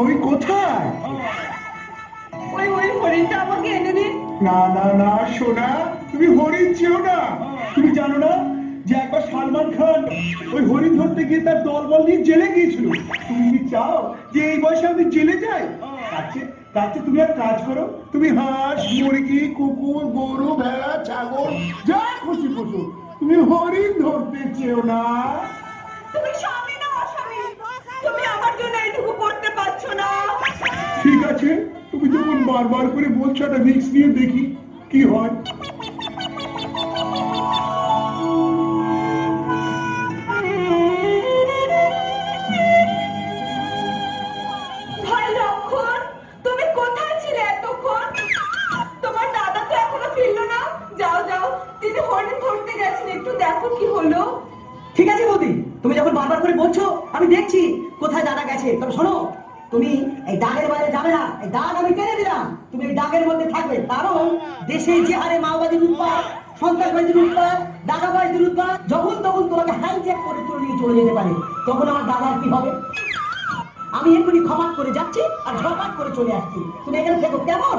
কই কোথায়? ওই ওই হরিণটা আমাকে এনে দিন। না না না সোনা, তুমি হরিণ চেও না। তুমি জানো না যে একবার সালমান খান ওই হরিণ ধরতে গিয়ে তার দলবল নিয়ে জেলে গিয়েছিল? তুমি কি চাও যে এই বয়সে আমি জেলে যাই? তার চেয়ে তুমি এক কাজ করো, তুমি হাঁস, মুরগি, কুকুর, গরু, ভেড়া, ছাগল যা খুশি পুষো, তুমি হরিণ ধরতে চেও না। তুমি স্বামী না অস্বামী? তুমি আমার জন্য এইটুকু করতে পারছো না? ঠিক আছে, তুমি যখন বারবার করে বলছো একটা রিস্ক নিয়ে দেখি কি হয়। ভাই লক্ষণ, তুমি কোথায় ছিলে এতক্ষণ? তোমার দাদা তো এখনো ফিরলো না। যাও যাও, তিনি হরিণ ধরতে গেছেন, একটু দেখো কি হলো। ঠিক আছে বৌদি, তুমি যখন বারবার করে বলছো আমি দেখছি কোথায় দাদা গেছে। তবে শোনো, তুমি এই দাগের বাইরে যাবে না। এই দাগ আমি টেনে দিলাম, তুমি এই দাগের মধ্যে থাকবে। কারণ দেশে যে হারে মাওবাদীর উৎপাত, সন্ত্রাসবাদীর উৎপাত, দাগাবাজদের উৎপাত, যখন তখন তোমাকে হাইজ্যাক করে তুলে নিয়ে চলে যেতে পারে। তখন আমার দাদার কি হবে? আমি এক্ষুনি ক্ষমা করে যাচ্ছি আর ঝপাট করে চলে আসছি। তুমি এখানে থেকো, কেমন?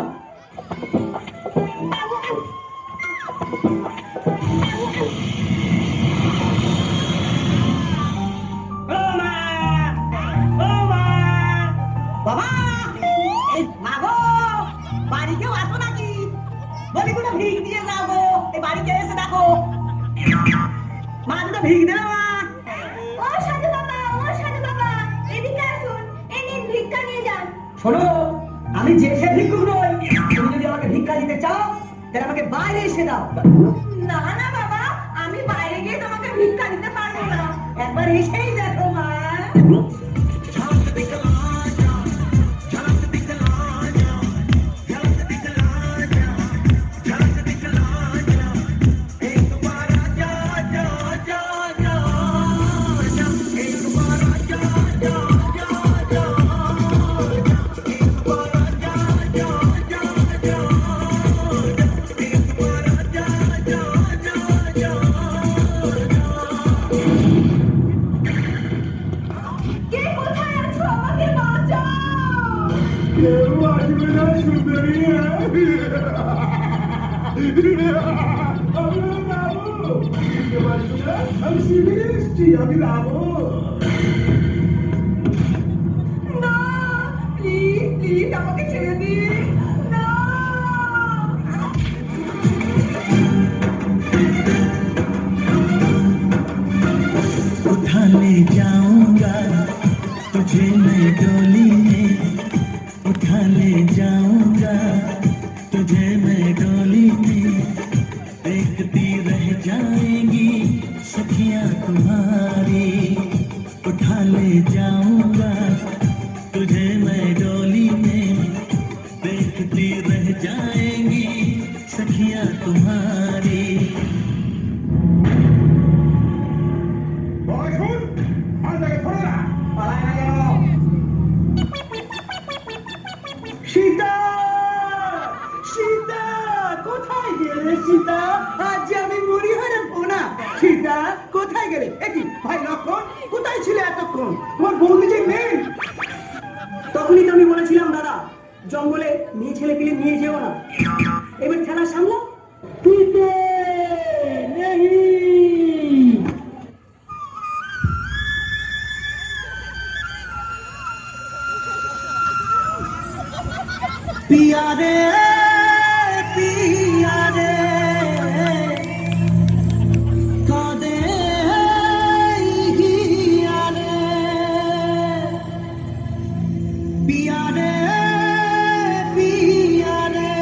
বাবা, এই মা গো, বাড়ি কেউ আসো নাকি? বলি দুটো ভিক দিয়ে যাবো, এই বাড়িতে এসে দেখো। মা দুটো ভিক দেবে মা? ও সাধু বাবা, ও সাধু বাবা, এদিকে আসুন, এই নিন ভিক্ষা নিয়ে যান। শোনো, আমি যে সে ভিক্ষুক নই। তুমি যদি আমাকে ভিক্ষা দিতে চাও তাহলে আমাকে বাইরে এসে দাও। না না বাবা, আমি বাইরে গিয়ে তোমাকে ভিক্ষা দিতে পারবো না। একবার এসেই দেখো মা। কে কোথায় আছো? আমাকে বাঁচাও। কেউ আসবে না সুন্দরী। আমি যাবো, বুঝতে পারছো না? আমি শিবিরে এসছি, আমি যাবো। না, প্লিজ প্লিজ আমাকে ছেড়ে দিন। না। उठा ले जाऊंगा तुझे मैं डोली में, उठा ले जाऊंगा तुझे मैं डोली में, देखती रह जाएंगी सखियां तुम्हारी। उठा ले जाऊंगा तुझे मैं डोली में, देखती रह जाएंगी सखियां तुम्हारी। বসুন, আর তাকে ধরো না। সীতা, সীতা, কোথায় গেলে সীতা? আজ যে আমি মরি হয়ে না। সীতা কোথায় গেলে? একই ভাই লক্ষণ, কোথায় ছিলে এতক্ষণ? তোমার বৌদি যে নেই। তখনই তো আমি বলেছিলাম দাদা, জঙ্গলে মেয়ে ছেলে পেলে নিয়ে যেও না। এবার খেলা সামলা। পিতে নেই। पिया रे पिया रे कादे हिया रे, पिया रे पिया रे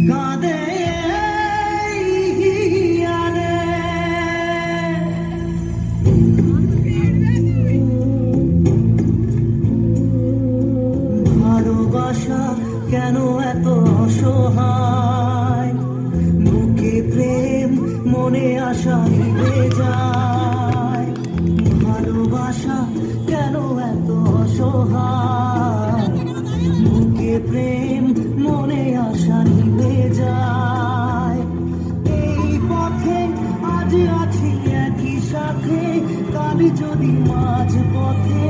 कादे हिया रे। ভালোবাসা কেন এত অসহায়, বুকে প্রেম মনে আশা নিভে যায়। ভালোবাসা কেন এত অসহায়, বুকে প্রেম মনে আশা নিভে যায়। এই পথে আজ আছি একই সাথে, কাল যদি মাঝ পথে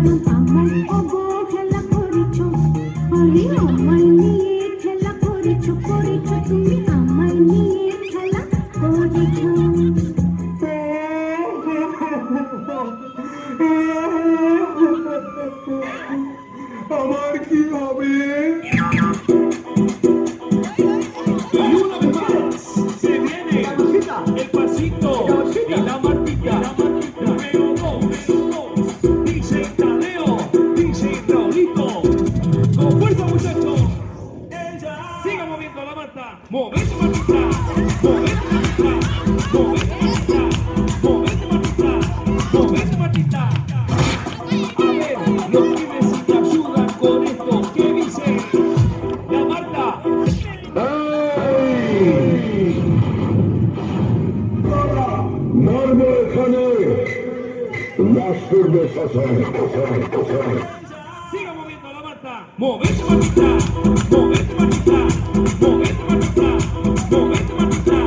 দারুণ আমায় অবহেলা করেছো, আরে আমায় নিয়ে খেলা করেছো, করেছো তুমি আমায় নিয়ে খেলা করেছো। আমার কি হবে? Se viene el pasito y la martita. Número dos. Dice Tadeo, dice Raulito. Con fuerza, muchachos. Siga moviendo la mata. Movete, Martita. Movete, Martita. Movete, Martita. Movete, Martita. Movete, Martita. A ver, los pibes si te ayudan con esto. ¿Qué dice la Marta? মারবো এখানে লাশ করবে শ্মশানে। Siga moviendo la mata. Movete, Martita. Movete, Martita. Movete, Martita. Movete, Martita.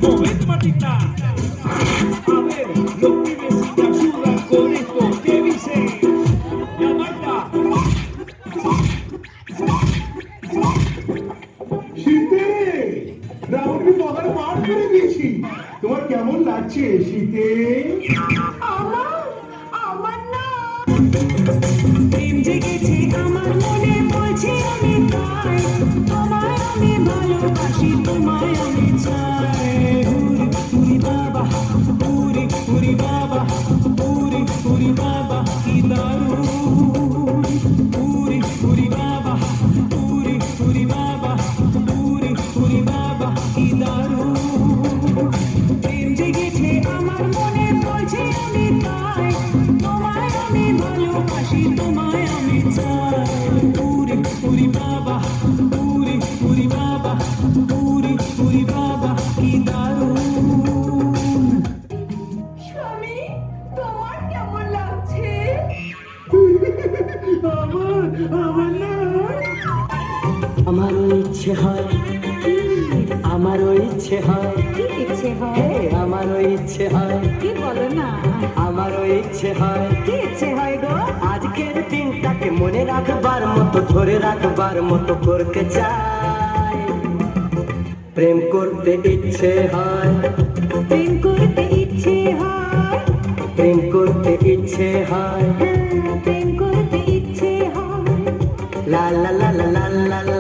Movete, Martita. A ver, los pibes si te ayudan con esto. ¿Qué dice la Marta? শীতে রাহুলকে বলার মার করে দিয়েছি। তোমার কেমন লাগছে শীতে? আমার না। প্রেম জেগেছে আমার মনে, বলছি আমি তাই, তোমায় আমি ভালোবাসি, তোমায় আমি চাই। হুরি হুরি বাবা, হুরি হুরি বাবা, হুরি হুরি বাবা কি দারুণ। হুরি হুরি বাবা, হুরি হুরি বাবা, হুরি হুরি বাবা কি দারুণ। প্রেম জেগেছে আমার মনে, বলছি আমি তাই, তোমায় আমি ভালোবাসি, তোমায় আমি চাই। হুরি হুরি বাবা, হুরি হুরি বাবা, হুরি হুরি বাবা কি দারুণ। স্বামী, তোমার কেমন লাগছে? আমারও ইচ্ছে হয়, আমারও ইচ্ছে হয়, কি ইচ্ছে হয়? হে আমারও ইচ্ছে হয়, কি বলো না? আমারও ইচ্ছে হয়। কি ইচ্ছে হয় গো? আজকের দিনটাকে মনে রাখবার মতো, ধরে রাখবার মতো করতে চাই। প্রেম করতে ইচ্ছে হয়, প্রেম করতে ইচ্ছে হয়, প্রেম করতে ইচ্ছে হয়। হ্যাঁ, প্রেম করতে ইচ্ছে হয়। লা লা লা লা লা লা